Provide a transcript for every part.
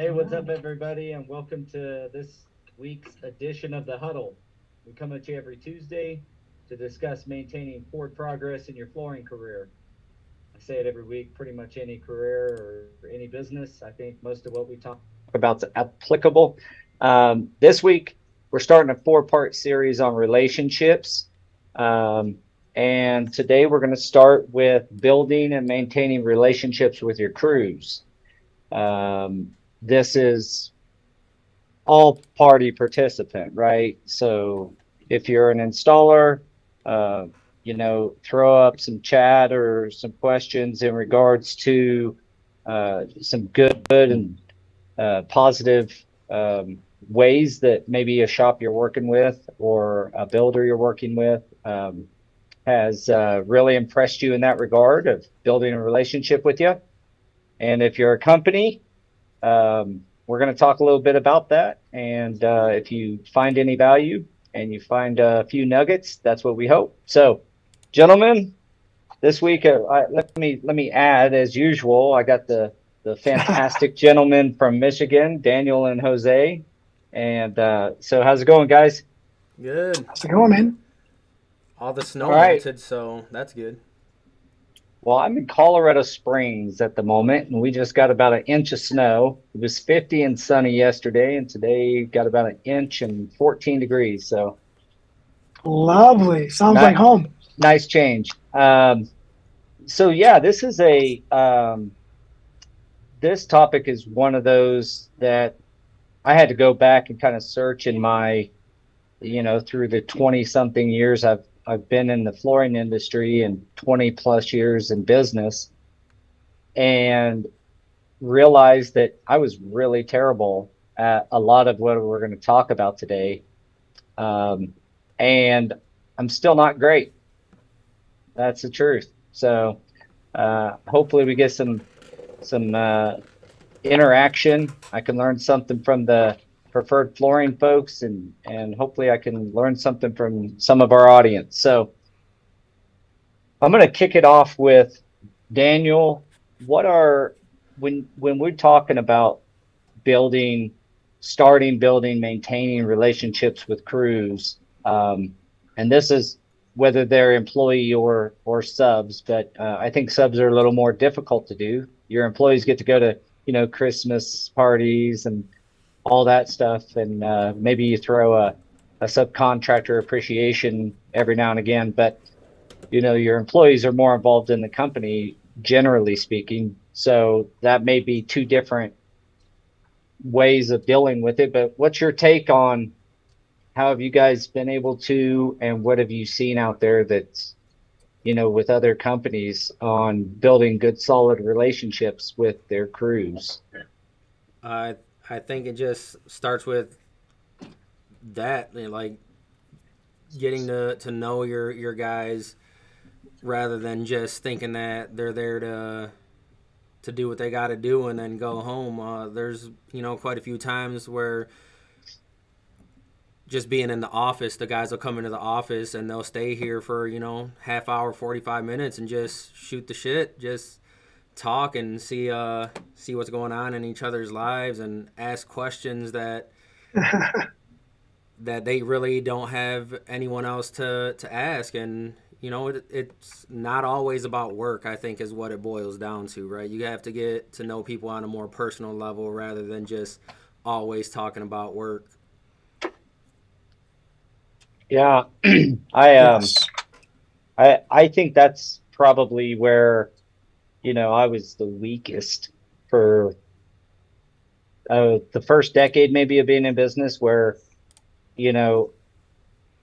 Hey, what's up, everybody, and welcome to this week's edition of the Huddle. We come at you every Tuesday to discuss maintaining forward progress in your flooring career. I say it every week, pretty much any career or any business. I think most of what we talk about is applicable. This week, we're starting a four-part series on relationships. Um, and today we're going to start with building and maintaining relationships with your crews. This is all party participant, right? So if you're an installer, uh, throw up some chat or some questions in regards to some good and positive ways that maybe a shop you're working with or a builder you're working with has really impressed you in that regard of building a relationship with you. And if you're a company, we're going to talk a little bit about that. And if you find any value and you find a few nuggets, that's what we hope. So, gentlemen, this week, let me add, as usual, I got the fantastic gentlemen from Michigan, Daniel and Jose. And so, how's it going, guys? Good. How's it going, man? All the All snow right. melted, so that's good. Well, I'm in Colorado Springs at the moment, and we just got about an inch of snow. It was 50 and sunny yesterday, and today got about an inch and 14 degrees. So Lovely. Sounds like not home. nice change. So yeah, this topic is one of those that I had to go back and kind of search in my, through the 20 something years I've been in the flooring industry and 20 plus years in business, and realized that I was really terrible at a lot of what we're going to talk about today. Um, and I'm still not great. That's the truth. So hopefully we get some interaction. I can learn something from the preferred flooring folks, and hopefully I can learn something from some of our audience. So I'm going to kick it off with Daniel. What are when we're talking about building, starting, building, maintaining relationships with crews. And this is whether they're employee or subs, but I think subs are a little more difficult to do. Your employees get to go to, Christmas parties and all that stuff, and maybe you throw a subcontractor appreciation every now and again, but your employees are more involved in the company, generally speaking. So that may be two different ways of dealing with it. But what's your take on how have you guys been able to, and what have you seen out there that's, with other companies on building good, solid relationships with their crews? I I think it just starts with that, like getting to know your guys rather than just thinking that they're there to do what they got to do and then go home. There's quite a few times where just being in the office, the guys will come into the office and they'll stay here for half hour, 45 minutes, and just shoot the shit, just talk and see what's going on in each other's lives and ask questions that they really don't have anyone else to ask. And it's not always about work, I think, is what it boils down to, right? You have to get to know people on a more personal level rather than just always talking about work. Yeah, I um Yes. I think that's probably where, I was the weakest for the first decade maybe of being in business, where, you know,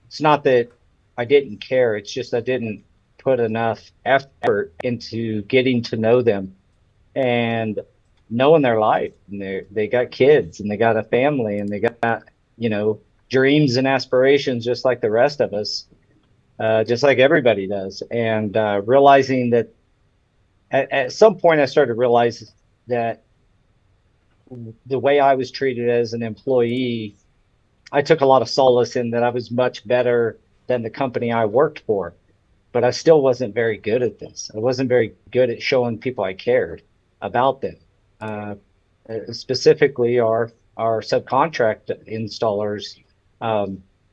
it's not that I didn't care, it's just I didn't put enough effort into getting to know them and knowing their life. And they got kids and they got a family and they got, you know, dreams and aspirations just like the rest of us, just like everybody does. And realizing that at some point I started to realize that the way I was treated as an employee, I took a lot of solace in that I was much better than the company I worked for, but I still wasn't very good at this. I wasn't very good at showing people I cared about them. Uh, specifically our subcontract installers.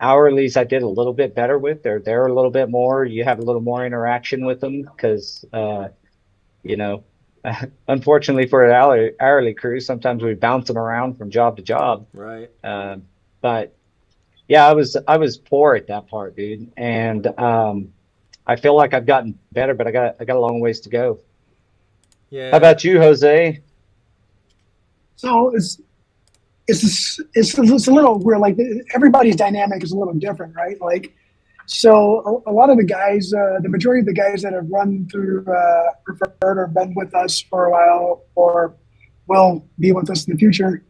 Hourlies I did a little bit better with. They're there a little bit more. You have a little more interaction with them because you know, unfortunately for an hourly crew, sometimes we bounce them around from job to job. Right. But yeah, I was poor at that part, dude, and I feel like I've gotten better, but I got a long ways to go. How Yeah. about you, Jose? So it's a little weird. Like everybody's dynamic is a little different, right? Like, so a lot of the guys, the majority of the guys that have run through Preferred or been with us for a while or will be with us in the future,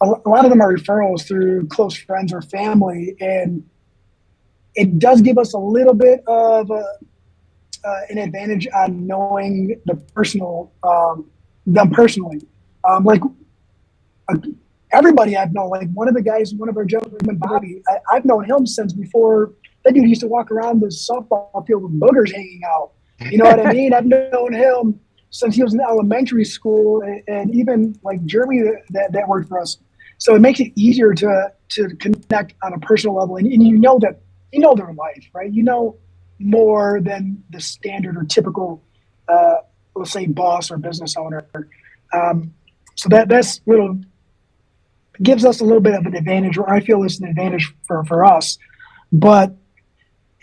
a lot of them are referrals through close friends or family, and it does give us a little bit of an advantage on knowing them personally. Like uh, everybody I've known, like one of the guys, one of our gentlemen, Bobby, I've known him since before that dude used to walk around the softball field with boogers hanging out. You know what I mean? I've known him since he was in elementary school, and even like Jeremy that worked for us. So it makes it easier to connect on a personal level, and you know their life, right? You know more than the standard or typical, let's say, boss or business owner. So that's little gives us a little bit of an advantage, or I feel it's an advantage for us. But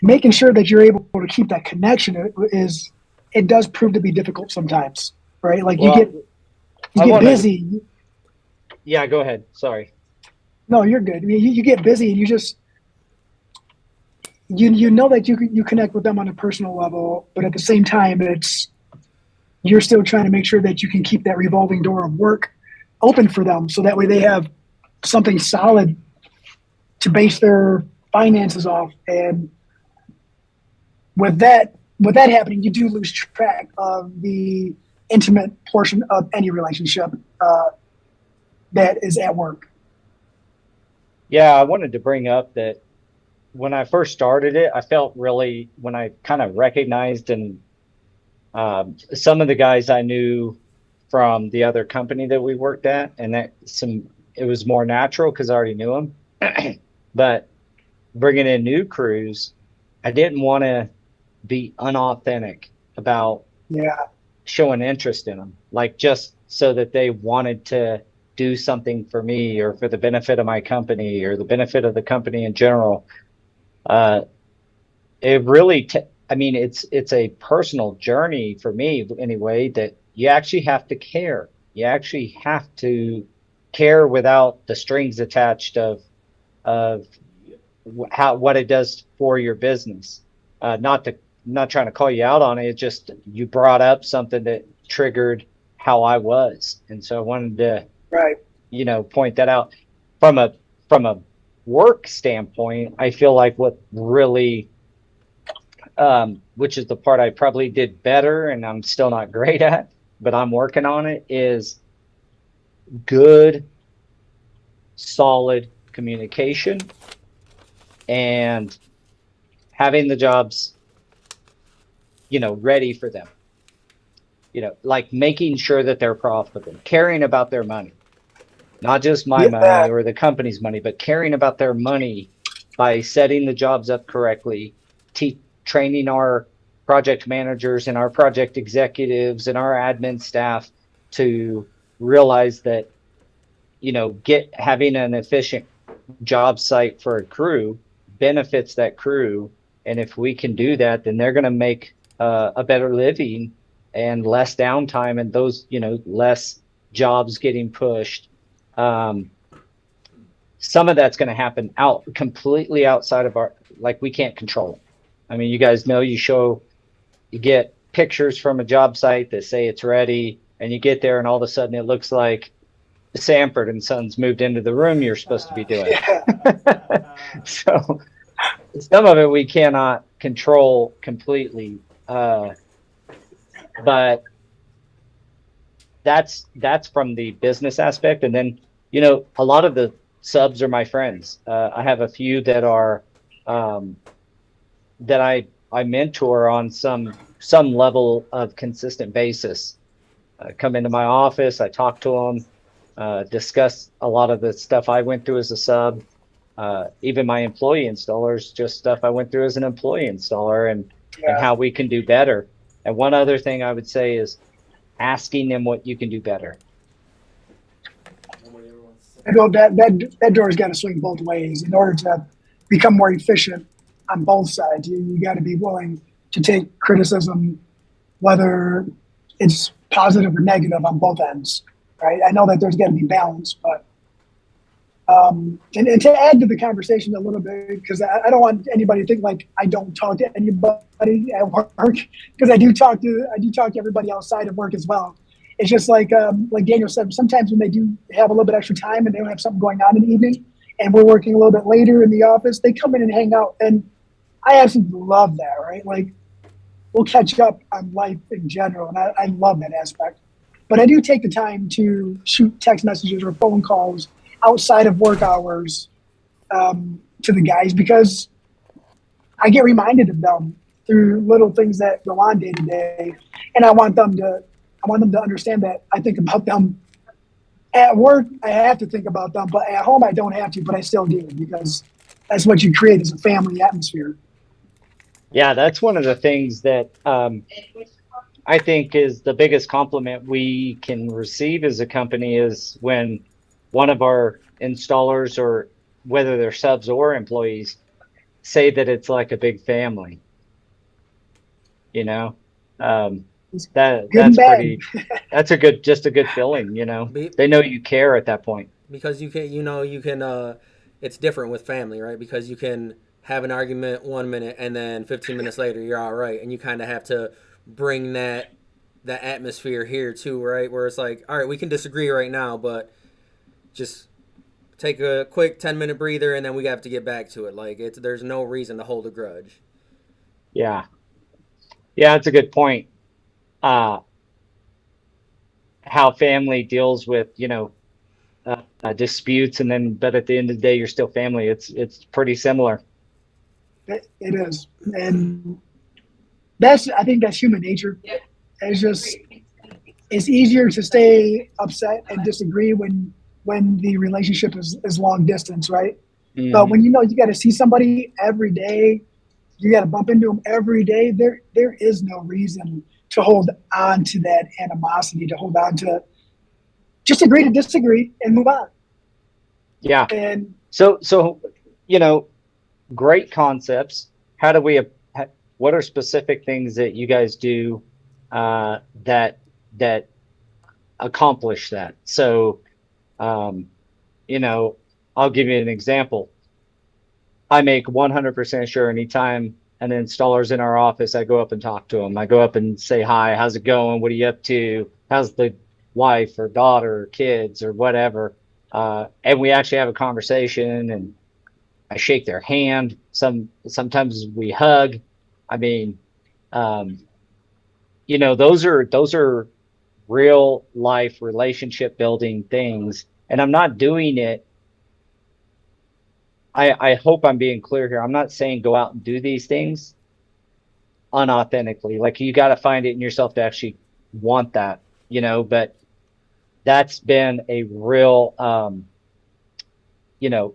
making sure that you're able to keep that connection is it does prove to be difficult sometimes, right? Like Well, you I get want to. busy. Yeah, go ahead. Sorry. No, you're good. I mean, you get busy and you just you know that you connect with them on a personal level, but at the same time, you're still trying to make sure that you can keep that revolving door of work open for them, so that way they have something solid to base their finances off. And with that happening, you do lose track of the intimate portion of any relationship that is at work. Yeah, I wanted to bring up that when I first started it, I felt really when I kind of recognized and some of the guys I knew from the other company that we worked at, and that it was more natural because I already knew them. But bringing in new crews, I didn't want to be unauthentic about Yeah, showing interest in them, like just so that they wanted to do something for me or for the benefit of my company or the benefit of the company in general. Uh, it really, I mean, it's a personal journey for me anyway, that you actually have to care. You actually have to care without the strings attached of how what it does for your business. Not trying to call you out on it. It's just you brought up something that triggered how I was, and so I wanted to right. point that out from a work standpoint. I feel like what really which is the part I probably did better and I'm still not great at, but I'm working on it, is good, solid communication and having the jobs, ready for them. Like making sure that they're profitable, caring about their money, not just my money Yeah, or the company's money, but caring about their money by setting the jobs up correctly, training our project managers and our project executives and our admin staff to realize that, having an efficient job site for a crew benefits that crew. And if we can do that, then they're going to make a better living and less downtime and those, less jobs getting pushed. Um, some of that's going to happen completely outside of like we can't control it. I mean, you guys know you get pictures from a job site that say it's ready and you get there and all of a sudden it looks like Sanford and Sons moved into the room you're supposed to be doing. yeah, So some of it we cannot control completely. But that's from the business aspect. And then, a lot of the subs are my friends. I have a few that are that I mentor on some level of consistent basis. Come into my office, I talk to them. discuss a lot of the stuff I went through as a sub. Even my employee installers, just stuff I went through as an employee installer, and Yeah. how we can do better. And one other thing I would say is asking them what you can do better. I know that door's got to swing both ways in order to become more efficient on both sides. You got to be willing to take criticism, whether it's positive or negative on both ends, right? I know that there's got to be balance, but and to add to the conversation a little bit, because I don't want anybody to think like I don't talk to anybody at work, because I do talk to everybody outside of work as well. It's just like Daniel said, sometimes when they do have a little bit extra time and they don't have something going on in the evening, and we're working a little bit later in the office, they come in and hang out, and I absolutely love that, right? Like we'll catch up on life in general, and I love that aspect. But I do take the time to shoot text messages or phone calls outside of work hours to the guys, because I get reminded of them through little things that go on day to day, and I want them to understand that I think about them at work. I have to think about them, but at home I don't have to, but I still do, because that's what you create as a family atmosphere. Yeah, that's one of the things that I think is the biggest compliment we can receive as a company is when one of our installers, or whether they're subs or employees, say that it's like a big family. You know, Good and that's bad. pretty. That's just a good feeling. You know, Be, they know you care at that point. because you can it's different with family, right? Because you can have an argument 1 minute and then 15 minutes later you're all right, and you kind of have to bring that atmosphere here too, right? Where it's like, all right, we can disagree right now, but just take a quick 10-minute breather and then we have to get back to it. Like there's no reason to hold a grudge. Yeah, yeah, that's a good point. Uh, how family deals with, disputes, and then, but at the end of the day, you're still family. It's pretty similar. It is, and I think that's human nature. It's just it's easier to stay upset and disagree when the relationship is long distance, right? But Hmm. when you got to see somebody every day, you got to bump into them every day. There is no reason to hold on to that animosity, to hold on to, just agree to disagree and move on. Yeah. And So, you know, great concepts. How do we, what are specific things that you guys do that accomplish that? So, um, you know, I'll give you an example. I make 100% sure anytime an installer's in our office, I go up and talk to them. I go up and say, hi, how's it going? What are you up to? How's the wife or daughter or kids or whatever? And we actually have a conversation, and I shake their hand. Sometimes we hug. I mean, um, those are real life relationship building things. And I'm not doing it. I hope I'm being clear here. I'm not saying go out and do these things unauthentically. Like, you got to find it in yourself to actually want that, but that's been a real, you know,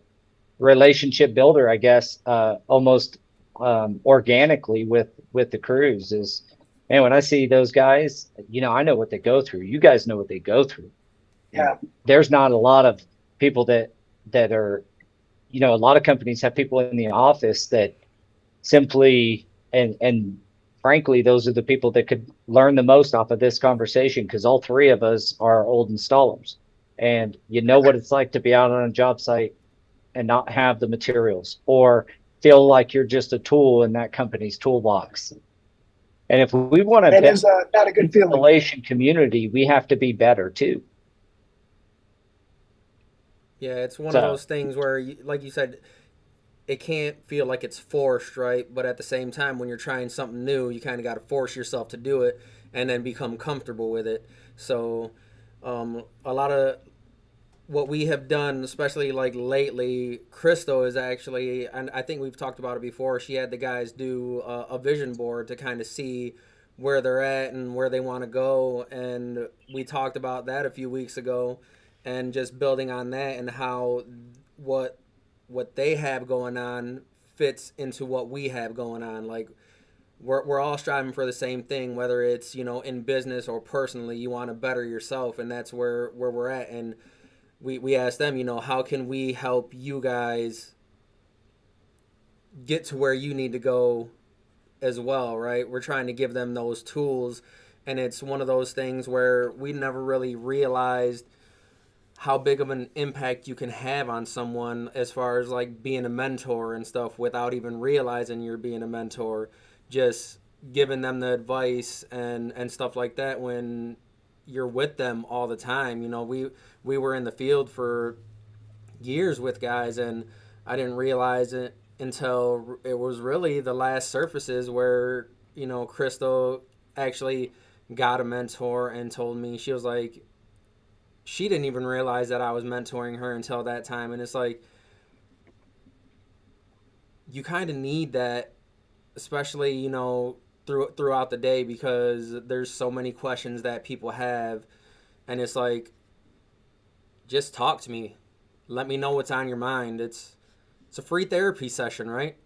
relationship builder, I guess, almost organically with the crews is, and when I see those guys, I know what they go through. You guys know what they go through. And yeah, there's not a lot of people that are, a lot of companies have people in the office that simply, and frankly, those are the people that could learn the most off of this conversation, because all three of us are old installers, and you know what it's like to be out on a job site and not have the materials, or feel like you're just a tool in that company's toolbox. And if we want to that build is not a good feeling. installation community, we have to be better too. Yeah, it's one of So those things where, like you said, it can't feel like it's forced, right? But at the same time, when you're trying something new, you kind of got to force yourself to do it and then become comfortable with it. So, a lot of what we have done, especially like lately, Crystal is actually, and I think we've talked about it before. She had the guys do a vision board to kind of see where they're at and where they want to go, and we talked about that a few weeks ago. and just building on that and how what they have going on fits into what we have going on. Like we're all striving for the same thing, whether it's, you know, in business or personally. You want to better yourself, and that's where we're at. And we asked them, you know, how can we help you guys get to where you need to go as well, right? We're trying to give them those tools, and it's one of those things where we never really realized how big of an impact you can have on someone as far as like being a mentor and stuff without even realizing you're being a mentor. Just giving them the advice and stuff like that when you're with them all the time. You know, we were in the field for years with guys, and I didn't realize it until it was really the last surfaces where, you know, Crystal actually got a mentor and told me. She was like, she didn't even realize that I was mentoring her until that time. And it's like, you kind of need that, especially, you know, throughout the day, because there's so many questions that people have, and it's like, just talk to me, let me know what's on your mind. It's a free therapy session, right?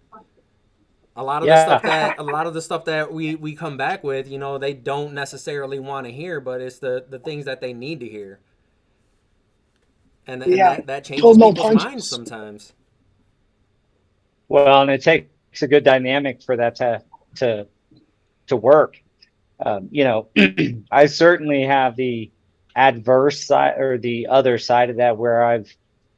A lot of the stuff that we come back with, you know, they don't necessarily want to hear, but it's the things that they need to hear, and that changes people's minds sometimes. Well, and it takes a good dynamic for that to work. You know, I certainly have the adverse side or the other side of that, where I've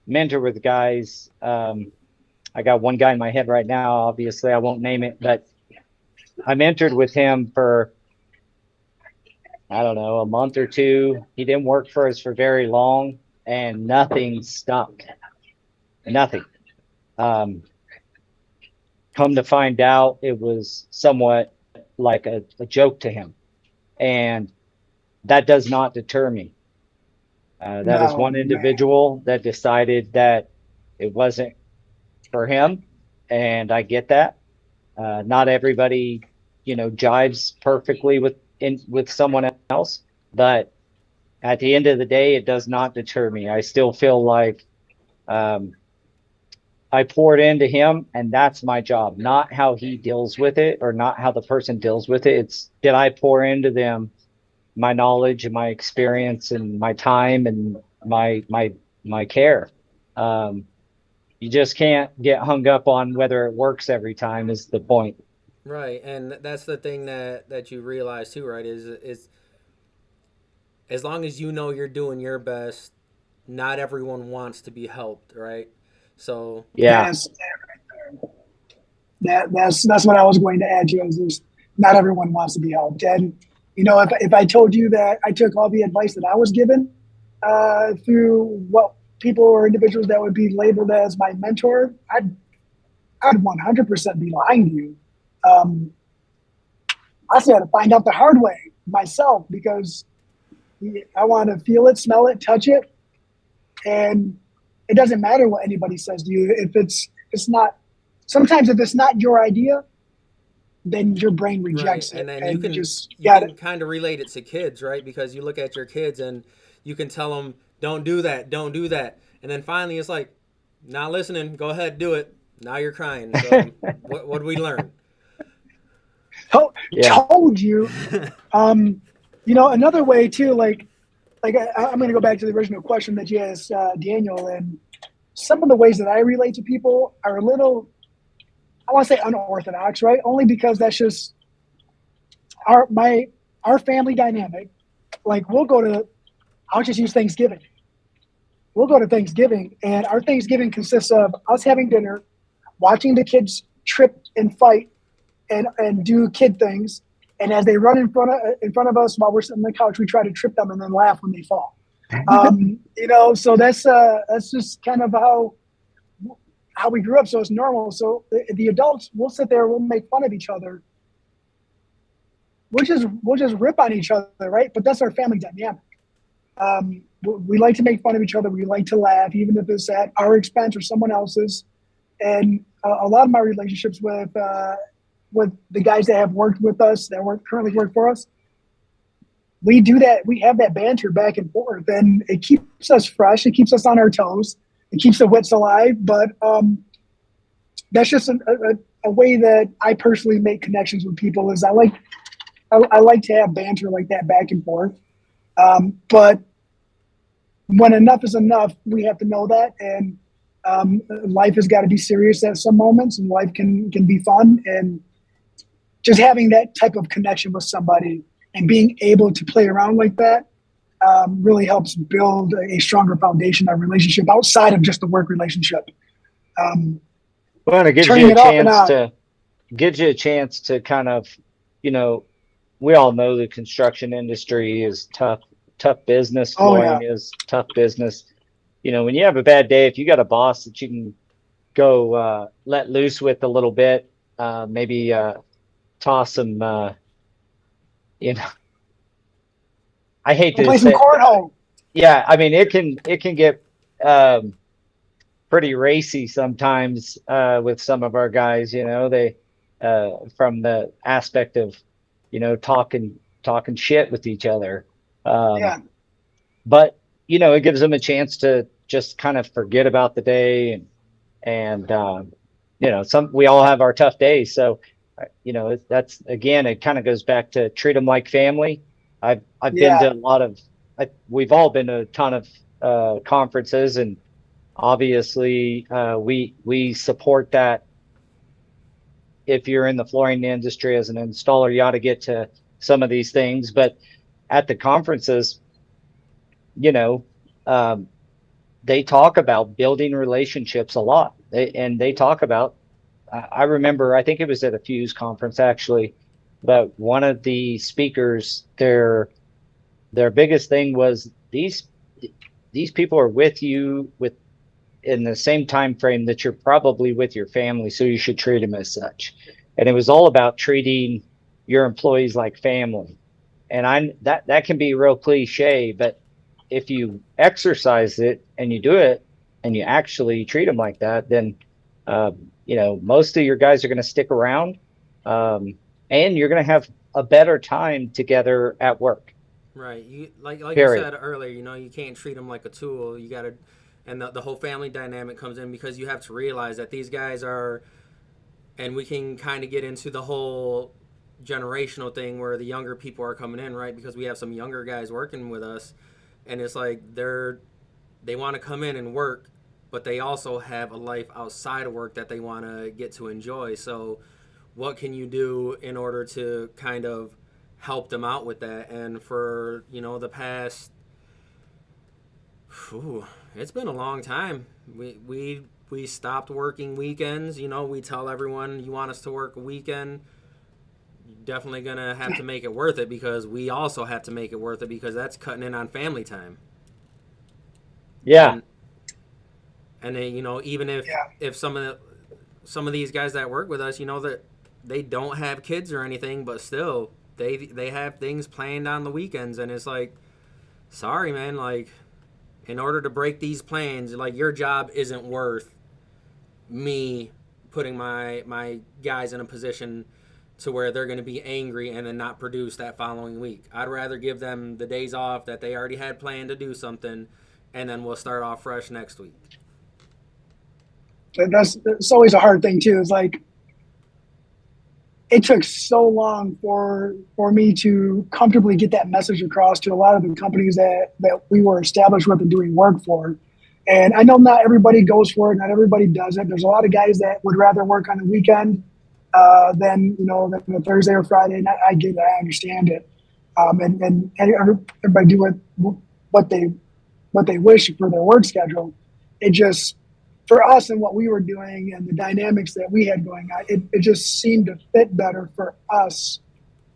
mentored with guys. I got one guy in my head right now. Obviously, I won't name it, but I mentored with him for, I don't know, a month or two. He didn't work for us for very long, and nothing stuck. Nothing. Come to find out, it was somewhat like a joke to him. And that does not deter me. That is one individual that decided that it wasn't for him. And I get that. Not everybody, you know, jives perfectly with someone else. But at the end of the day, it does not deter me. I still feel like I poured into him, and that's my job, not how he deals with it or not how the person deals with it. It's, did I pour into them my knowledge and my experience and my time and my care. You just can't get hung up on whether it works every time is the point. Right, and that's the thing that you realize too, right? Is as long as you know you're doing your best, not everyone wants to be helped, right? So yeah, that's what I was going to add to, is not everyone wants to be helped. And you know, if I told you that I took all the advice that I was given through what people or individuals that would be labeled as my mentor, I'd 100% be lying to you. I had to find out the hard way myself, because I want to feel it, smell it, touch it, and it doesn't matter what anybody says to you. If it's not, sometimes if it's not your idea, then your brain rejects it. And then and you can kind of relate it to kids, right? Because you look at your kids and you can tell them, don't do that. And then finally it's like, not listening, go ahead, do it. Now you're crying. So what did we learn? Told you. You know, another way too, like I'm going to go back to the original question that you asked Daniel, and some of the ways that I relate to people are a little, I want to say unorthodox, right? Only because that's just our family dynamic. Like I'll just use Thanksgiving. We'll go to Thanksgiving, and our Thanksgiving consists of us having dinner, watching the kids trip and fight and do kid things. And as they run in front of us while we're sitting on the couch, we try to trip them and then laugh when they fall. You know, so that's just kind of how we grew up. So it's normal. So the adults, we'll sit there, we'll make fun of each other. We'll just rip on each other, right? But that's our family dynamic. We like to make fun of each other. We like to laugh, even if it's at our expense or someone else's. And a lot of my relationships with the guys that have worked with us, that currently work for us, we do that. We have that banter back and forth, and it keeps us fresh. It keeps us on our toes. It keeps the wits alive. But that's just a way that I personally make connections with people. Is I like to have banter like that back and forth. But when enough is enough, we have to know that, and life has got to be serious at some moments, and life can be fun. And just having that type of connection with somebody and being able to play around like that really helps build a stronger foundation of relationship outside of just the work relationship. Well, it Turning it off and on. gives you a chance to kind of, you know, we all know the construction industry is tough business. Oh, yeah. Flooring is tough business. You know, when you have a bad day, if you got a boss that you can go let loose with a little bit, maybe toss some, you know, I hate We'll to play some say, cornhole. yeah, I mean, it can get pretty racy sometimes with some of our guys. You know, they from the aspect of, you know, talking shit with each other. Um, Yeah, but you know, it gives them a chance to just kind of forget about the day, and you know, we all have our tough days. So you know, that's again, it kind of goes back to treat them like family. I've been yeah, to a lot of, we've all been to a ton of conferences, and obviously we support that. If you're in the flooring industry as an installer, you ought to get to some of these things. But at the conferences, you know, um, they talk about building relationships a lot. And they talk about, I remember, I think it was at a Fuse conference actually, but one of the speakers, their biggest thing was these people are with you with in the same time frame that you're probably with your family, so you should treat them as such. And it was all about treating your employees like family. And that can be real cliche, but if you exercise it and you do it and you actually treat them like that, then you know, most of your guys are going to stick around, and you're going to have a better time together at work. Right. You like you Period. said earlier. You know, you can't treat them like a tool. You got to, and the whole family dynamic comes in because you have to realize that these guys are, and we can kind of get into the whole generational thing where the younger people are coming in, right? Because we have some younger guys working with us, and it's like they want to come in and work, but they also have a life outside of work that they want to get to enjoy. So, what can you do in order to kind of help them out with that? And for, you know, the past, it's been a long time. We stopped working weekends. You know, we tell everyone, you want us to work a weekend, you're definitely gonna have to make it worth it, because we also have to make it worth it, because that's cutting in on family time. Yeah. And then, you know, even yeah. if some of these guys that work with us, you know, that they don't have kids or anything, but still they have things planned on the weekends, and it's like, sorry man, like, in order to break these plans, like, your job isn't worth me putting my guys in a position to where they're going to be angry and then not produce that following week. I'd rather give them the days off that they already had planned to do something, and then we'll start off fresh next week. It's always a hard thing too. It's like it took so long for me to comfortably get that message across to a lot of the companies that we were established with and doing work for. And I know not everybody goes for it, not everybody does it. There's a lot of guys that would rather work on the weekend than, you know, than a Thursday or Friday. And I get it, I understand it. And everybody do what they wish for their work schedule. It just, for us and what we were doing and the dynamics that we had going on, it just seemed to fit better for us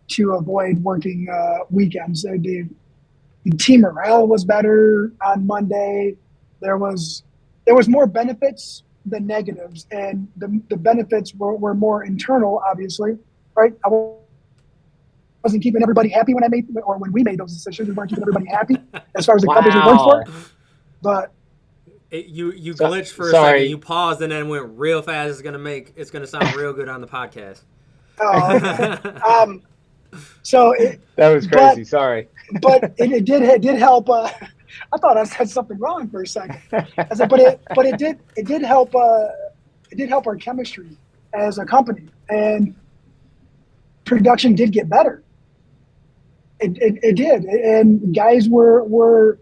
to avoid working weekends. The team morale was better on Monday. There was more benefits than negatives, and the benefits were more internal, obviously, right? I wasn't keeping everybody happy when we made those decisions. We weren't keeping everybody happy as far as the companies we worked for, Wow. but. You So, glitched for a second. You sorry. paused and then went real fast. It's gonna sound real good on the podcast. Oh, okay. So, That was crazy. Sorry. but it did help. I thought I said something wrong for a second. I said, but it did help. It did help our chemistry as a company, and production did get better. It did, and guys loved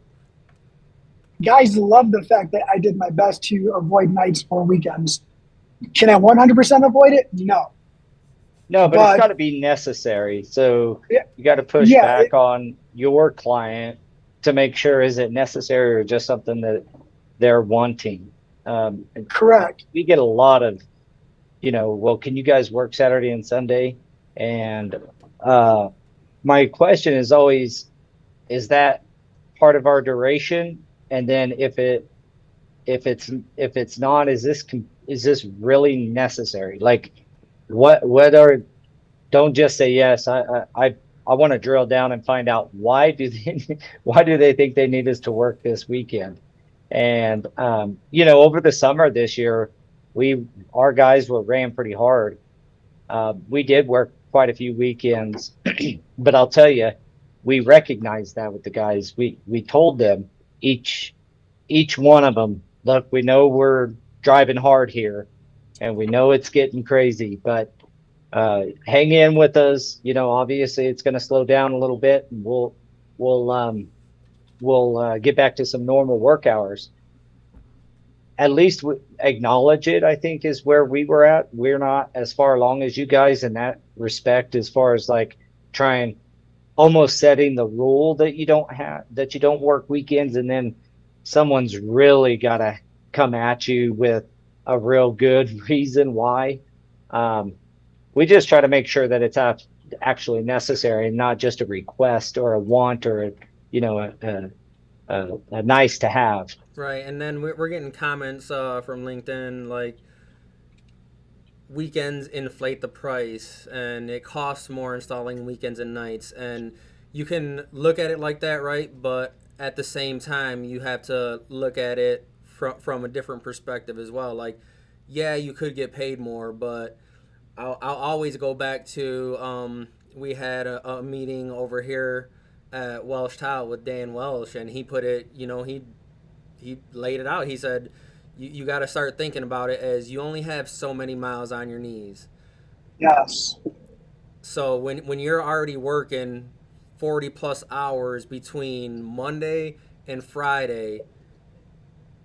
the fact that I did my best to avoid nights or weekends. Can I 100% avoid it? No. No, but it's got to be necessary. So you got to push back on your client to make sure, is it necessary or just something that they're wanting? Correct. We get a lot of, well, can you guys work Saturday and Sunday? And my question is always, is that part of our duration? And then if it's not, is this really necessary? Like, don't just say yes. I want to drill down and find out why do they think they need us to work this weekend? And over the summer this year, our guys ran pretty hard. We did work quite a few weekends, but I'll tell you, we recognized that with the guys. We told them, each one of them, look, we know we're driving hard here, and we know it's getting crazy, but hang in with us. Obviously it's going to slow down a little bit, and we'll get back to some normal work hours. At least acknowledge it, I think, is where we were at. We're not as far along as you guys in that respect, as far as like trying, almost setting the rule that you don't work weekends, and then someone's really got to come at you with a real good reason why. We just try to make sure that it's actually necessary and not just a request or a want or a nice to have. Right, and then we're getting comments from LinkedIn like, weekends inflate the price and it costs more installing weekends and nights. And you can look at it like that, right? But at the same time, you have to look at it from a different perspective as well. Like, yeah, you could get paid more, but I'll always go back to we had a meeting over here at Welsh Tile with Dan Welsh, and he put it, he laid it out. He said, you got to start thinking about it as you only have so many miles on your knees. Yes. So when you're already working 40 plus hours between Monday and Friday,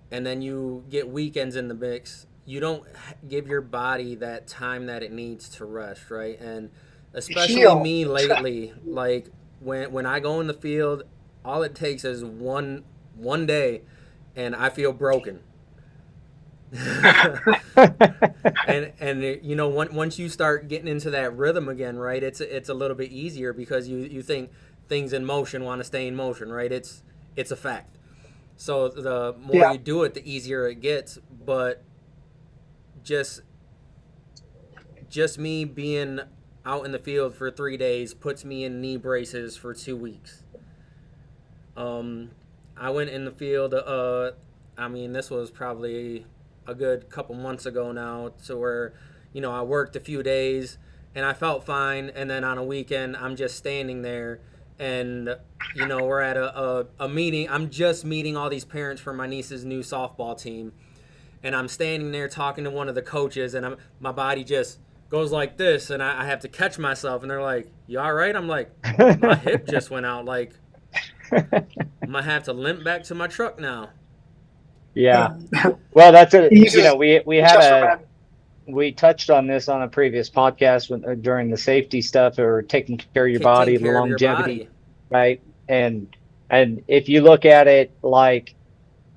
and then you get weekends in the mix, you don't give your body that time that it needs to rest, right? And especially me lately, like when I go in the field, all it takes is one day, and I feel broken. and once you start getting into that rhythm again, right, it's a little bit easier because you think things in motion want to stay in motion, right? It's a fact. So the more you do it, the easier it gets. But just me being out in the field for 3 days puts me in knee braces for 2 weeks. I went in the field, this was probably a good couple months ago now, to where, I worked a few days and I felt fine. And then on a weekend, I'm just standing there and, we're at a meeting. I'm just meeting all these parents for my niece's new softball team. And I'm standing there talking to one of the coaches, and my body just goes like this, and I have to catch myself. And they're like, "You all right?" I'm like, "My hip just went out. Like, I might have to limp back to my truck now." Yeah. Well, that's it. We touched on this on a previous podcast during the safety stuff, or taking care of your body, the longevity, right? And if you look at it like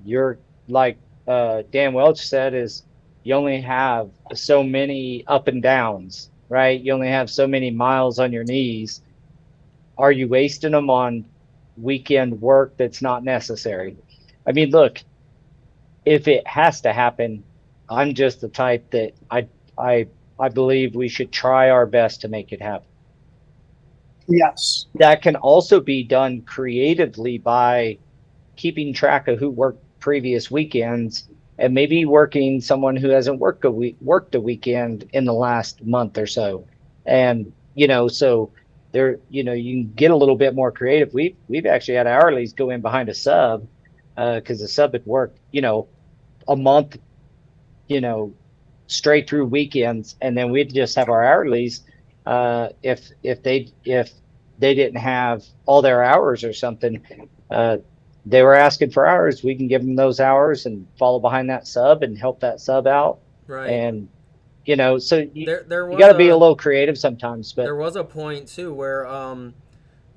Dan Welch said, is you only have so many up and downs, right? You only have so many miles on your knees. Are you wasting them on weekend work that's not necessary? I mean, look, if it has to happen, I'm just the type that I believe we should try our best to make it happen. Yes. That can also be done creatively by keeping track of who worked previous weekends, and maybe working someone who hasn't worked a weekend in the last month or so. And so there, you can get a little bit more creative. We've actually had hourlies go in behind a sub, because the sub had worked, a month, you know, straight through weekends, and then we'd just have our hourlies. If they didn't have all their hours or something, uh, they were asking for hours. We can give them those hours and follow behind that sub and help that sub out. Right. And so There you was got to be a a little creative sometimes. But there was a point too where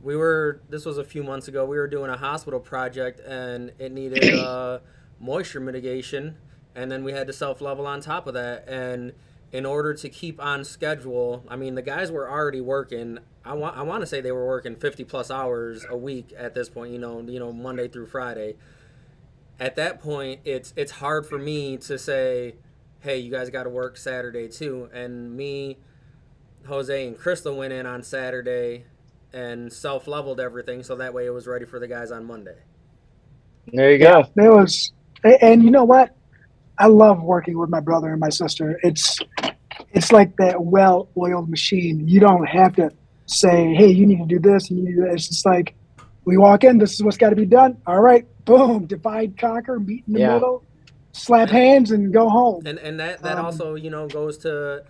we were, this was a few months ago, we were doing a hospital project and it needed moisture mitigation, and then we had to self level on top of that. And in order to keep on schedule, I mean, the guys were already working. I want to say they were working 50 plus hours a week at this point, Monday through Friday. At that point, it's hard for me to say, hey, you guys got to work Saturday too. And me, Jose, and Crystal went in on Saturday and self leveled everything so that way it was ready for the guys on Monday. there you Yeah, go. it was, and you know what? I love working with my brother and my sister. It's like that well-oiled machine. You don't have to say, "Hey, you need to do this," and you need to do that. It's just like we walk in. This is what's got to be done. All right, boom, divide, conquer, meet in the Yeah. middle, slap And hands, and go home. and that Um, also, goes to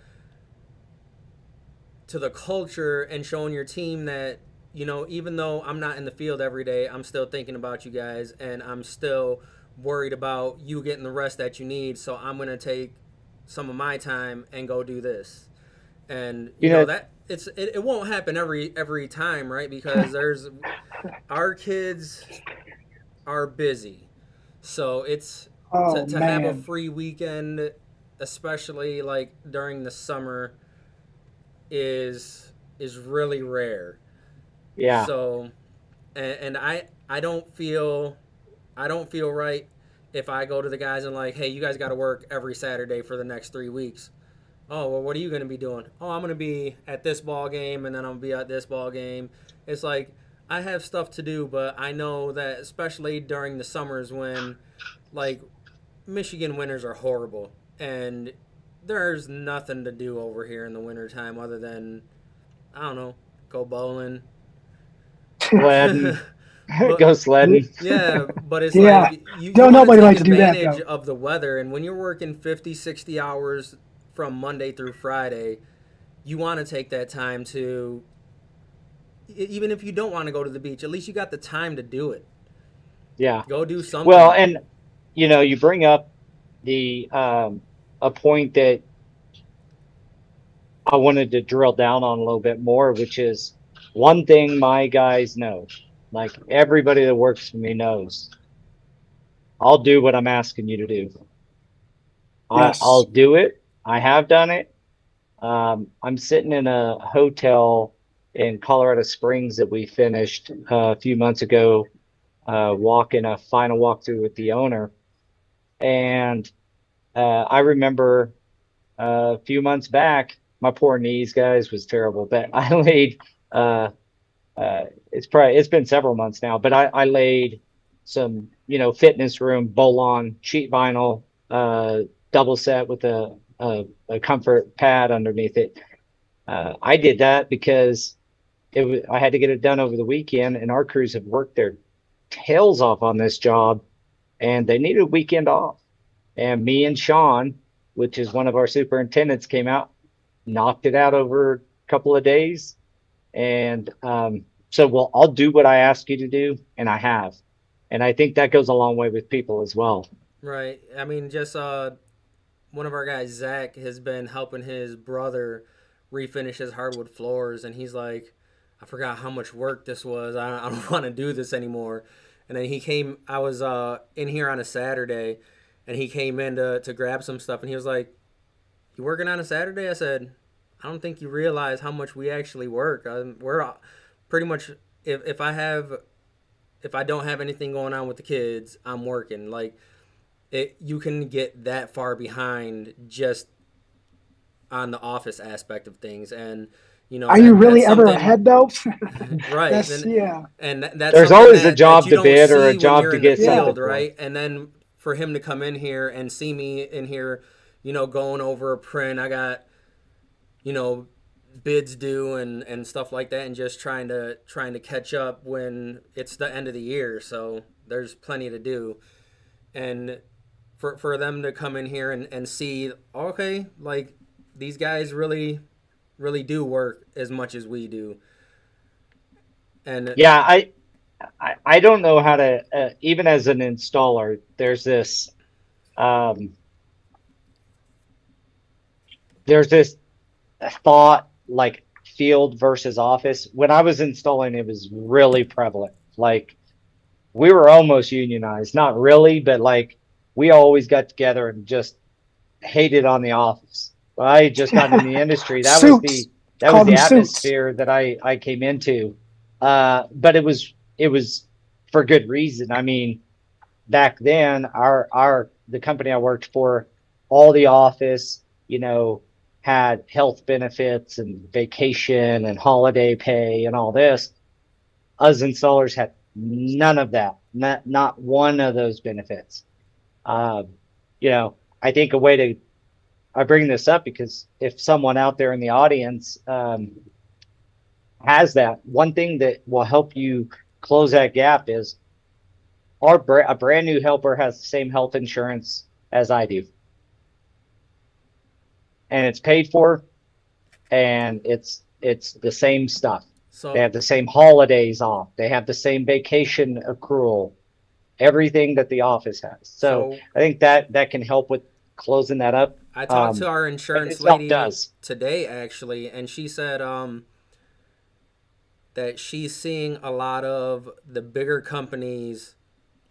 the culture and showing your team that, even though I'm not in the field every day, I'm still thinking about you guys, and I'm still worried about you getting the rest that you need. So I'm going to take some of my time and go do this. And You know, that it won't happen every time, right? Because our kids are busy. So it's oh to have a man, free weekend, especially like during the summer, is really rare. yeah. So, and I don't feel right if I go to the guys and like, hey, you guys got to work every Saturday for the next 3 weeks. Oh, well, what are you going to be doing? Oh, I'm going to be at this ball game, and then I'm going to be at this ball game. It's like I have stuff to do, but I know that especially during the summers when like Michigan winters are horrible, and there's nothing to do over here in the wintertime other than, I don't know, go bowling. Sledding. But Go sledding. yeah, but it's yeah. like you No, want to nobody take likes to do that advantage though. of the weather, and when you're working 50, 60 hours from Monday through Friday, you want to take that time to, even if you don't want to go to the beach, at least you got the time to do it. Yeah. Go do Well, something. and you bring up the a point that I wanted to drill down on a little bit more, which is one thing my guys know, like everybody that works for me knows, I'll do what I'm asking you to do. I'll Yes. do it. I have done it. I'm sitting in a hotel in Colorado Springs that we finished a few months ago, walking a final walkthrough with the owner. And I remember a few months back, my poor knees, guys, was terrible. But I laid, uh, it's been several months now, but I laid some, fitness room bowl-on sheet vinyl, double set with a comfort pad underneath it. I did that because I had to get it done over the weekend, and our crews have worked their tails off on this job, and they needed a weekend off. And me and Sean, which is one of our superintendents, came out, knocked it out over a couple of days. And so, well, I'll do what I ask you to do, and I have. And I think that goes a long way with people as well. Right. I mean, just one of our guys, Zach, has been helping his brother refinish his hardwood floors, and he's like, I forgot how much work this was. I don't want to do this anymore. And then he came. I was in here on a Saturday, and he came in to grab some stuff, and he was like, "You working on a Saturday?" I said, "I don't think you realize how much we actually work. We're pretty much if I don't have anything going on with the kids, I'm working. Like you can get that far behind just on the office aspect of things, and Are you that's really ever something." ahead though? Right. That's And yeah, that's There's something always a that job you to don't bid or a see when job you're to in the get yeah. something field, for. right? And then for him to come in here and see me in here, going over a print, I got, you know, bids due and stuff like that, and just trying to catch up when it's the end of the year. So there's plenty to do, and for them to come in here and see, okay, like these guys really do work as much as we do. And Yeah, I don't know how to even as an installer, um, there's this thought like field versus office. When I was installing, it was really prevalent. Like we were almost unionized, not really, but like we always got together and just hated on the office. Well, I had just got in the industry. Suits. That was Call the them suits. atmosphere that I came into. But it was for good reason. I mean, back then, the company I worked for, all the office, had health benefits and vacation and holiday pay and all this. Us installers had none of that, not one of those benefits. Um, I think I bring this up because if someone out there in the audience has that, one thing that will help you close that gap is a brand new helper has the same health insurance as I do, and it's paid for, and it's the same stuff. They so have the same holidays off. They have the same vacation accrual, everything that the office has. So so I think that can help with closing that up. I talked to our And insurance itself lady does. today actually, and she said that she's seeing a lot of the bigger companies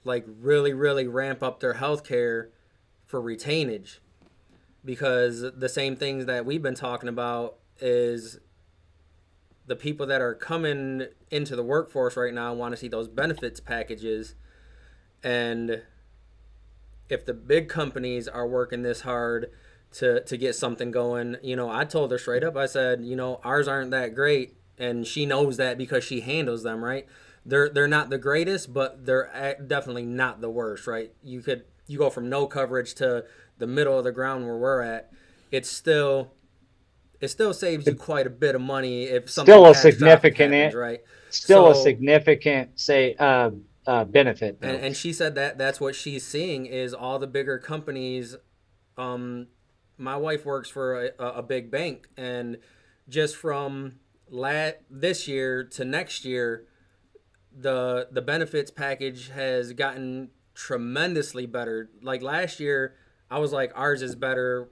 like really ramp up their healthcare for retainage, because the same things that we've been talking about is the people that are coming into the workforce right now want to see those benefits packages. And if the big companies are working this hard to get something going, I told her straight up, I said, ours aren't that great. And she knows that because she handles them, right? They're not the greatest, but they're definitely not the worst, right? You go from no coverage to the middle of the ground where we're at. It's still it still saves you quite a bit of money if something Still a catastrophic happens, significant, right? still a So significant, say, benefit though. and she said that that's what she's seeing is all the bigger companies. Um, my wife works for a big bank, and just from this year to next year, the benefits package has gotten tremendously better. Like last year, I was like, ours is better.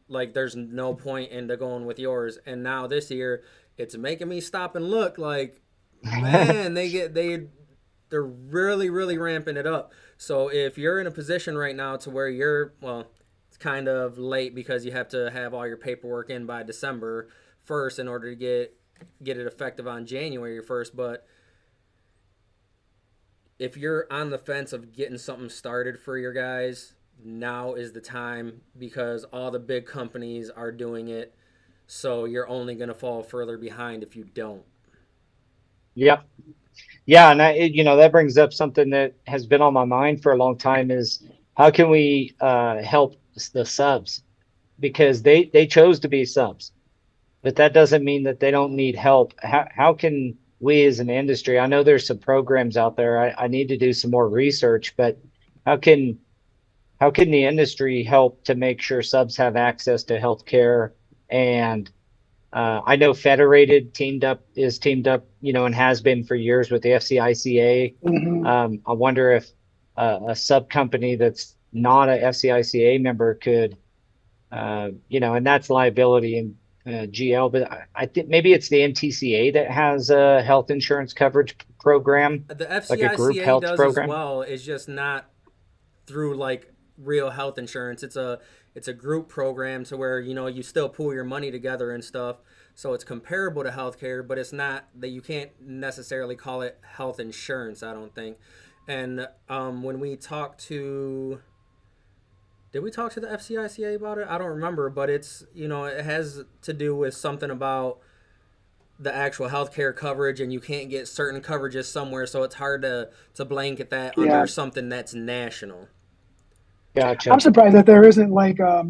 Like there's no point into going with yours. And now this year, it's making me stop and look. Like, man, they're really ramping it up. So if you're in a position right now to where it's kind of late because you have to have all your paperwork in by December 1st in order to get it effective on January 1st. But if you're on the fence of getting something started for your guys, now is the time because all the big companies are doing it. So you're only going to fall further behind if you don't. Yep. Yeah, and that brings up something that has been on my mind for a long time is how can we help the subs, because they chose to be subs, but that doesn't mean that they don't need help. How can we as an industry? I know there's some programs out there. I need to do some more research, but how can the industry help to make sure subs have access to healthcare? And I know Federated is teamed up, and has been for years with the FCICA. Mhm. I wonder if a sub company that's not a FCICA member could, and that's liability and GL, but I think maybe it's the NTCA that has a health insurance coverage program, The like a group FCICA health does as program. well. It's just not through like real health insurance. It's a group program to where you still pool your money together and stuff. So it's comparable to healthcare, but it's not that you can't necessarily call it health insurance. I don't think. And when we talked to, did we talk to the FCICA about it? I don't remember, but it has to do with something about the actual healthcare coverage, and you can't get certain coverages somewhere, so it's hard to blanket that Yeah, under something that's national. I'm Gotcha. surprised that there isn't like a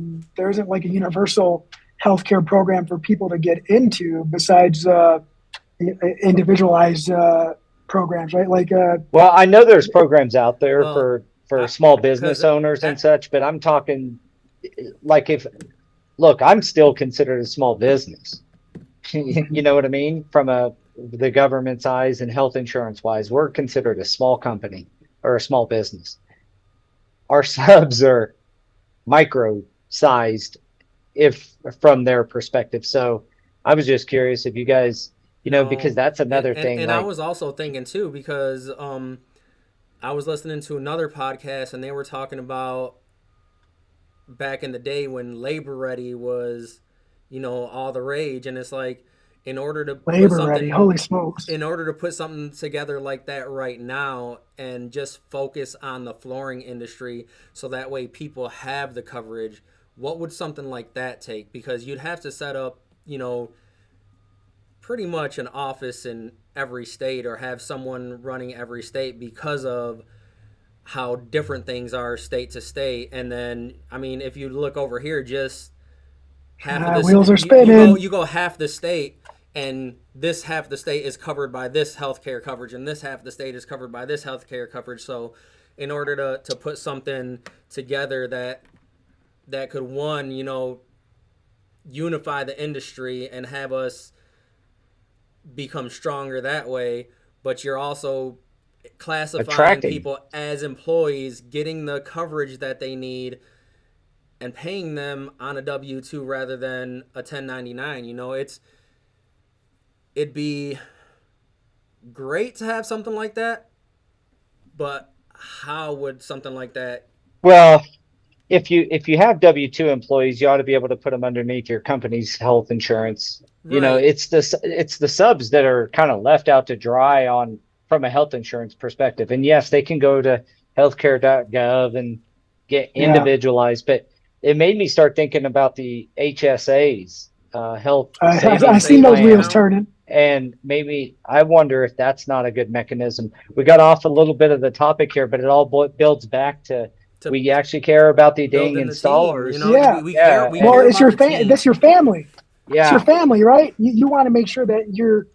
universal healthcare program for people to get into besides individualized programs, right? Like, Well, I know there's programs out there Well, for I, small business because owners and such, but I'm talking like if look, I'm still considered a small business. You know what I mean? From the government's eyes and health insurance wise, we're considered a small company or a small business. Our subs are micro sized if from their perspective. So I was just curious if you guys, because no, that's another thing. and I Like, was also thinking too because I was listening to another podcast and they were talking about back in the day when labor ready was, all the rage, and it's like in order to put labor ready. something Holy smokes. in order to put something together like that right now and just focus on the flooring industry so that way people have the coverage, what would something like that take? Because you'd have to set up, pretty much an office in every state or have someone running every state because of how different things are state to state. And then, I mean, if you look over here, just half of this, Wheels are you go spinning. you go half the state, and this half the state is covered by this healthcare coverage, and this half the state is covered by this healthcare coverage. So, in order to put something together that could one, unify the industry and have us become stronger that way, but you're also classifying attracting. people as employees, getting the coverage that they need, and paying them on a W-2 rather than a 1099. It'd be great to have something like that, but how would something like that? Well, if you have W-2 employees, you ought to be able to put them underneath your company's health insurance. Right. It's the subs that are kind of left out to dry on from a health insurance perspective. And yes, they can go to healthcare.gov and get Yeah. individualized, but it made me start thinking about the HSAs, health I savings seen those wheels plan. turning. And maybe I wonder if that's not a good mechanism. We got off a little bit of the topic here, but it all builds back to To we actually care about the dang building the team, installers. Yeah. we Yeah, care. We Well, care it's about your the team. that's your family. It's your Yeah, family, right? You want to make sure that you're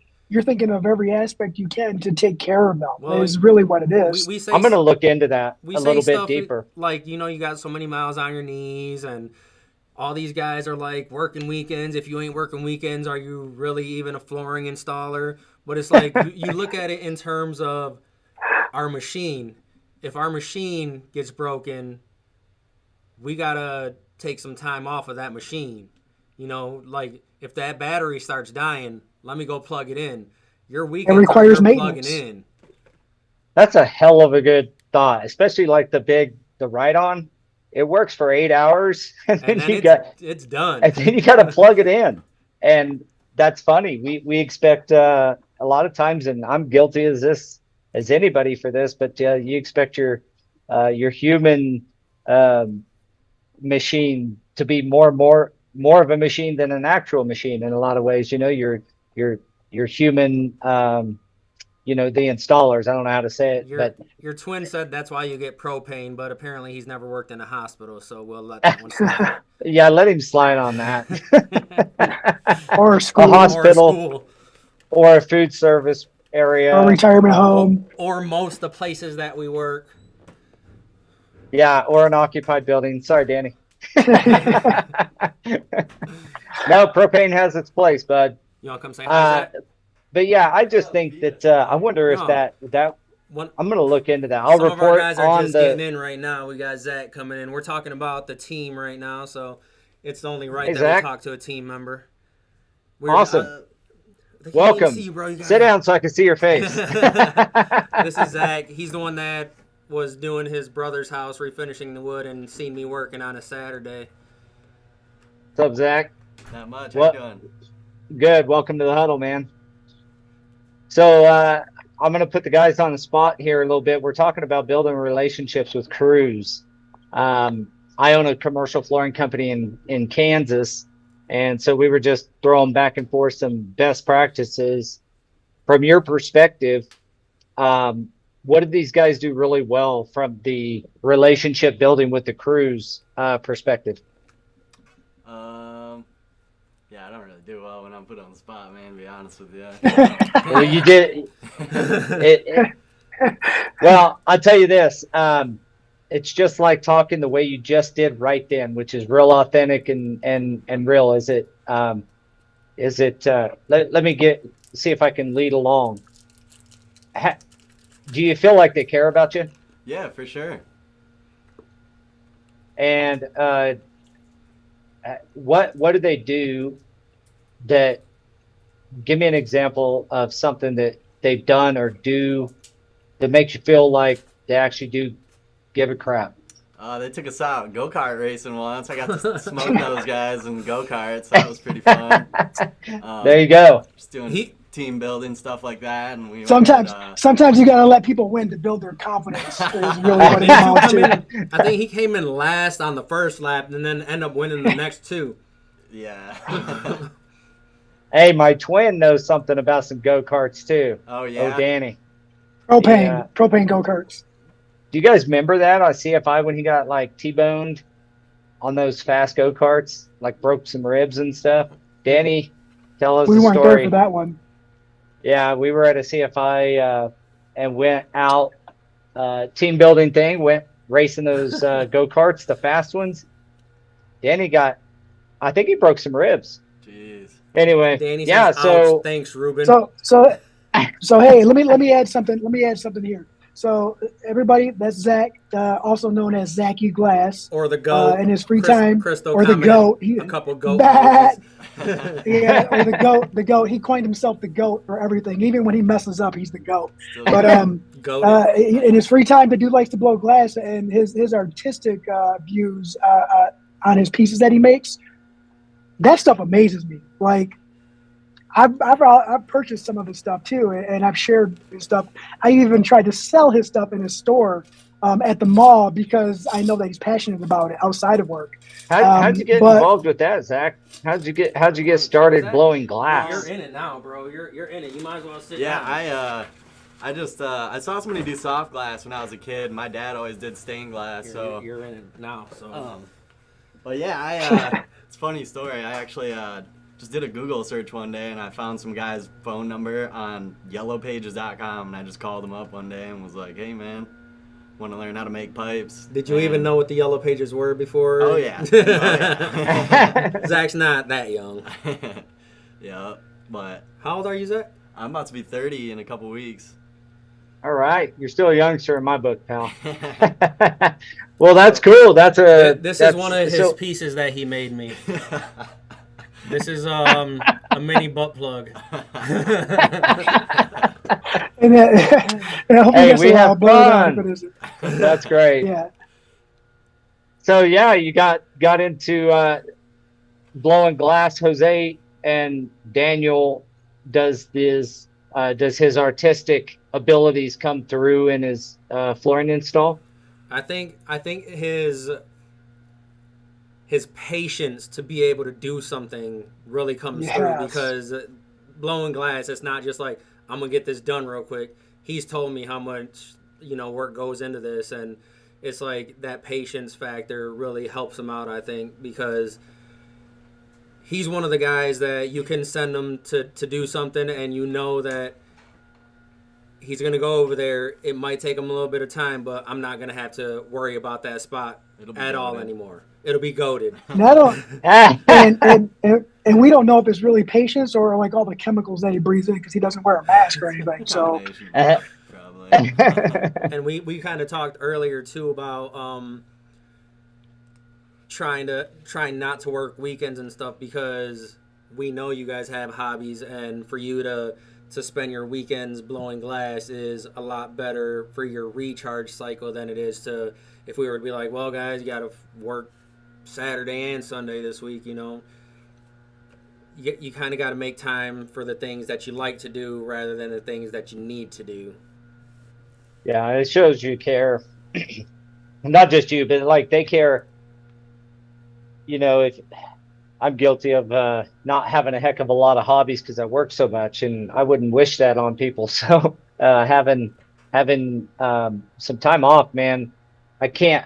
thinking of every aspect you can to take care of them. Well, Is really what it we, is. we say I'm going to look into that we a say little bit stuff deeper. like, you got so many miles on your knees, and all these guys are like working weekends. If you ain't working weekends, are you really even a flooring installer? But it's like you look at it in terms of our machine. If our machine gets broken, we gotta take some time off of that machine. Like if that battery starts dying, let me go plug it in. Your It weekends are requires your plugging maintenance. in. That's a hell of a good thought, especially like the ride-on. It works for 8 hours, and And then then you got it's done. and then you got to plug it in. And that's funny. We expect a lot of times, and I'm guilty as anybody for this, but you expect your human um, machine to be more of a machine than an actual machine in a lot of ways. Your human the installers. I don't know how to say it, Your but your twin said that's why you get propane, but apparently he's never worked in a hospital, so we'll let that one slide. yeah, let him slide on that. Or a A school, Or a hospital school, or a food service or a area. retirement home. or most the places that we work. Yeah, or an occupied building. Sorry, Danny. No, propane has its place, bud. You want to come say hi, Uh, Zach? but yeah, I just think that I wonder if No. that One, I'm gonna look into that. I'll some of our report guys are on just the. getting in right now. We got Zach coming in. We're talking about the team right now, so it's only right Hey, that Zach. we talk to a team member. We're, Awesome. they can't even Welcome. see you, bro. You Sit down so I can see your face. This is Zach. He's the one that was doing his brother's house, refinishing the wood, and seen me working on a Saturday. What's up, Zach? Not much. What? How you doing? Good. Welcome to the huddle, man. So I'm going to put the guys on the spot here a little bit. We're talking about building relationships with crews. I own a commercial flooring company in Kansas, and so we were just throwing back and forth some best practices. From your perspective, what did these guys do really well from the relationship building with the crews perspective? Um, Yeah, I don't really do well when I'm put on the spot, man, to be honest with you. Well, you did well, I'll tell you this. It's just like talking the way you just did right then, which is real authentic and real. Let me see if I can lead along. Do you feel like they care about you? Yeah, for sure. And what do they do that? Give me an example of something that they've done or do that makes you feel like they actually do give a crap. They took us out go-kart racing once. I got to smoke those guys in go-karts. That was pretty fun. There you go. Just doing team building, stuff like that. And we sometimes you got to let people win to build their confidence is really what it amounts to. I think he came in last on the first lap and then end up winning the next two. Yeah. Hey, my twin knows something about some go-karts too. Oh, yeah? Oh, Danny. Propane go-karts. Do you guys remember that on CFI when he got like T-boned on those fast go-karts, like broke some ribs and stuff? Danny, tell us the story. We weren't there for that one. Yeah, we were at a CFI and went out, team building thing, went racing those go-karts, the fast ones. Danny I think he broke some ribs. Jeez. Anyway, Danny yeah. says, so thanks, Ruben. So hey, let me add something. Let me add something here. So everybody, that's Zach, also known as Zachy Glass, or the GOAT in his free time, or the GOAT. A couple GOAT. Yeah, or the GOAT. He coined himself the GOAT for everything. Even when he messes up, he's the GOAT. But in his free time, the dude likes to blow glass, and his artistic views on his pieces that he makes. That stuff amazes me. Like, I've purchased some of his stuff too, and I've shared his stuff. I even tried to sell his stuff in his store at the mall because I know that he's passionate about it outside of work. How'd you get involved with that, Zach? How'd you get started blowing glass? You're in it now, bro. You're in it. You might as well sit down. Yeah, I saw somebody do soft glass when I was a kid. My dad always did stained glass, so you're in it now. So, but yeah, it's a funny story. I actually just did a Google search one day and I found some guy's phone number on yellowpages.com and I just called him up one day and was like, "Hey man, want to learn how to make pipes?" Did you even know what the Yellow Pages were before? Oh yeah. Zach's not that young. Yeah, but how old are you, Zach? I'm about to be 30 in a couple weeks. All right, you're still a youngster in my book, pal. Well, that's cool. This is one of his pieces that he made me. This is a mini butt plug. Hey, we have fun. That's great. Yeah. So yeah, you got into blowing glass. Jose and Daniel does his artistic abilities come through in his flooring install? I think his patience to be able to do something really comes through, because blowing glass, it's not just like, I'm gonna get this done real quick. He's told me how much work goes into this, and it's like that patience factor really helps him out, I think, because he's one of the guys that you can send him to do something and you know that he's going to go over there. It might take him a little bit of time, but I'm not going to have to worry about that spot at all anymore. It'll be goated. And we don't know if it's really patience or like all the chemicals that he breathes in because he doesn't wear a mask or anything. So, probably. And we kind of talked earlier too about trying not to work weekends and stuff, because we know you guys have hobbies, and for you to spend your weekends blowing glass is a lot better for your recharge cycle than it is to if we were to be like, well, guys, you got to work Saturday and Sunday this week. You kind of got to make time for the things that you like to do rather than the things that you need to do. Yeah, it shows you care. Not just you, but like they care. If I'm guilty of not having a heck of a lot of hobbies because I work so much, and I wouldn't wish that on people. So having some time off, man, I can't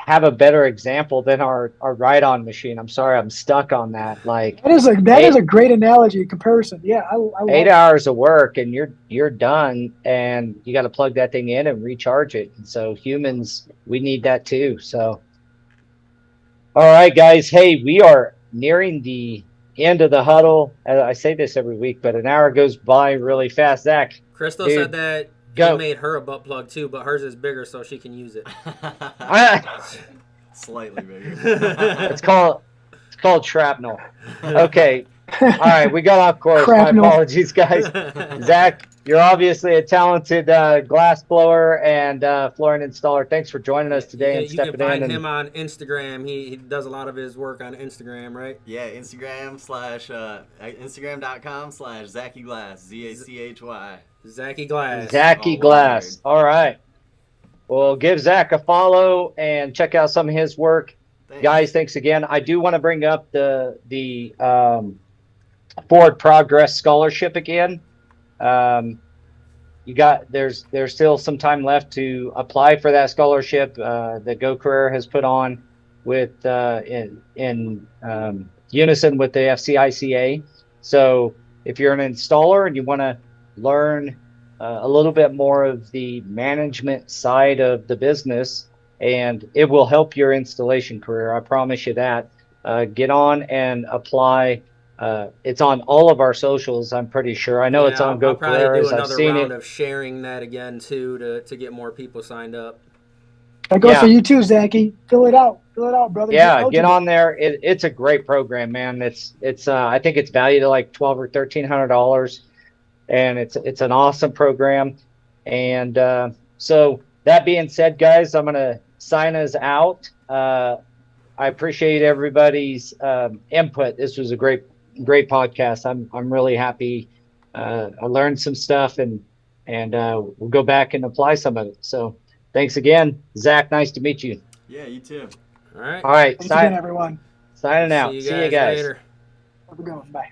have a better example than our ride-on machine. I'm sorry, I'm stuck on that. Like That is a great analogy comparison. Yeah, I love 8 it. hours of work and you're done, and you got to plug that thing in and recharge it. And so humans, we need that too. So, all right, guys. Hey, we are nearing the end of the huddle. I say this every week, but an hour goes by really fast. Zach, Crystal dude, said that go. he made her a butt plug too, but hers is bigger, so she can use it. Slightly bigger. It's called shrapnel. Okay. All right, we got off course. Crapnel. My apologies, guys. Zach, you're obviously a talented glass blower and flooring installer. Thanks for joining us today and You can stepping find in. him on Instagram. He does a lot of his work on Instagram, right? Yeah, Instagram.com/ZachyGlass, ZACHY. Zachy Glass. Zachy Oh, Glass. All right. Well, give Zach a follow and check out some of his work. Thanks. Guys, thanks again. I do want to bring up the Forward Progress Scholarship again. There's still some time left to apply for that scholarship that Go Carerra has put on with in unison with the FCICA. So if you're an installer and you want to learn a little bit more of the management side of the business, and it will help your installation career, I promise you that. Get on and apply. It's on all of our socials, I'm pretty sure. I know it's on Go I'll probably Carerra's. do I've another seen round it. of sharing that again too to get more people signed up. That goes Yeah. for you too, Zachy. Fill it out, brother. Yeah, get on there. It's a great program, man. It's I think it's valued at like $1,200 or $1,300, and it's an awesome program. And so that being said, guys, I'm gonna sign us out. I appreciate everybody's input. This was a great podcast. I'm really happy. I learned some stuff, and we'll go back and apply some of it. So thanks again, Zach. Nice to meet you. Yeah, you too. All right. All right, Thanks again, everyone. signing out. See See you guys. later. Have a good one. Bye.